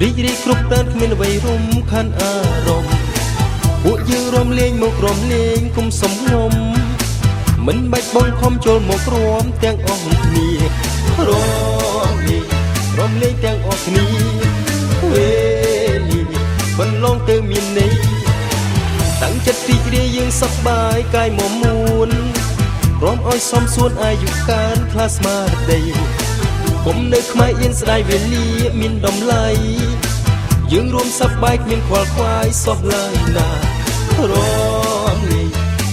រីករាយគ្រប់តើគ្មានអ្វីរំខានអារម្មណ៍ពួកយើងរំលែងមករំលែងគុំសំងំមិនបាច់បងខំចូលមករំទាំងអស់គ្នារំលែងទាំងអស់គ្នាវេលាបន្លងទៅមានន័យតាំងចិត្តរីករាយយើងសប្បាយកាយមមួនព្រមឲ្យសំសួនអាយុកាលខ្លះស្មារតីគុំនៅខ្មែរអៀនស្ដាយវេលាមានតម្លៃយើងរួមសប្បាយគ្មានខ្វល់ខ្វាយសោះឡើយណា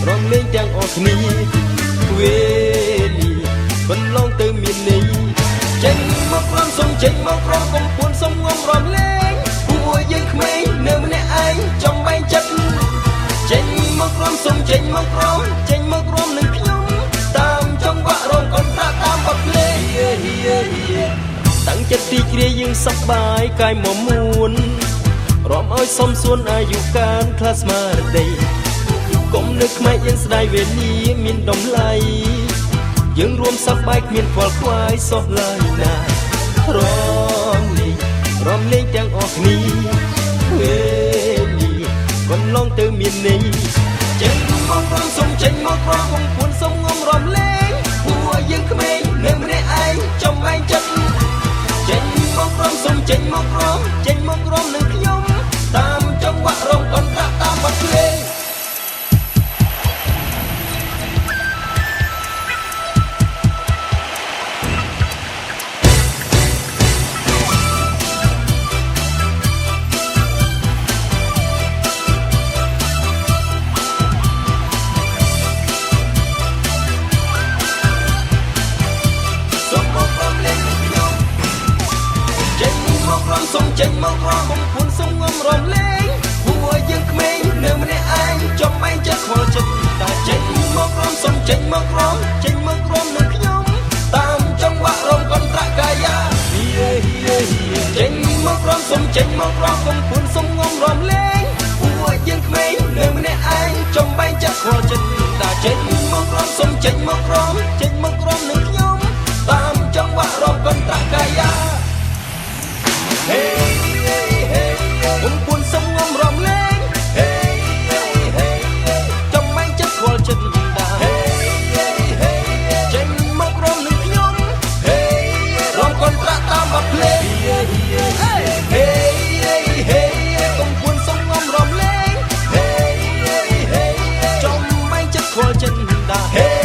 រំលែងទាំងអស់គ្នាវេលាបន្លងទៅមានន័យចេញមកព្រមសុំចេញមកព្រមកុំពួនសុំងំរំលែងពួកយើងក្មេងនៅម្នាក់ឯងចំបែងចិត្តចេញមកព្រមសុំចេញមកព្រមចេញមករួមនឹងខ្ញុំតាមចង្វាក់រងកន្ត្រាក់តាមបទភ្លេងតាំងចិត្តទីជ្រាយយើងសប្បាយកាយមមួនរំឲ្យសំសួនអាយុកាលខ្លះស្មារតីគុំនៅខ្មែរយើងស្ដាយវេលាមានតម្លៃយើងរួមសប្បាយគ្មានខ្វល់ខ្វាយសោះឡើយណារំលែងទាំងអស់គ្នាវេលាបន្លងទៅមានន័យចេញមកព្រមសុំចេញមកព្រមគុំពួនសុំងំរំលែងពួកយើងក្មេងនៅម្នាក់ឯងចំបែងចិត្តចេញមកព្រមសុំចេញមកព្រមចេញមករំនឹងខ្ញុំតាមចង្វាក់រងកន្ត្រាក់តាមបទភ្លេងសុំចេញមកព្រមគុំសុំងំរំលែងពួកយើងក្មេងនៅម្នាក់ឯងចំបែងចិត្តខ្វល់ចិត្តតែចេញមកព្រមសុំចេញមកព្រមចេញមកក្រុមនឹងខ្ញុំតាមចង្វាក់រំកន្ត្រាក់កាយាចេញមកព្រមសុំចេញមកព្រមគុំសុំងំរំលែងពួកយើងក្មេងនៅម្នាក់ឯងចំបែងចិត្តខ្វល់ចិត្តតែចេញមកព្រមសុំចេញមកព្រមចេញមកក្រុមនឹងខ្ញុំតាមចង្វាក់រំកន្ត្រាក់កាយាគុំពួនសុំងំរំលែងចំបែងចិត្តខ្វល់ចិត្តតាចេញមករំនឹងខ្ញុំរំកន្ត្រាក់តាមបទភ្លេងគុំពួនសុំងំរំលែងចំបែងចិត្តខ្វល់ចិត្តតា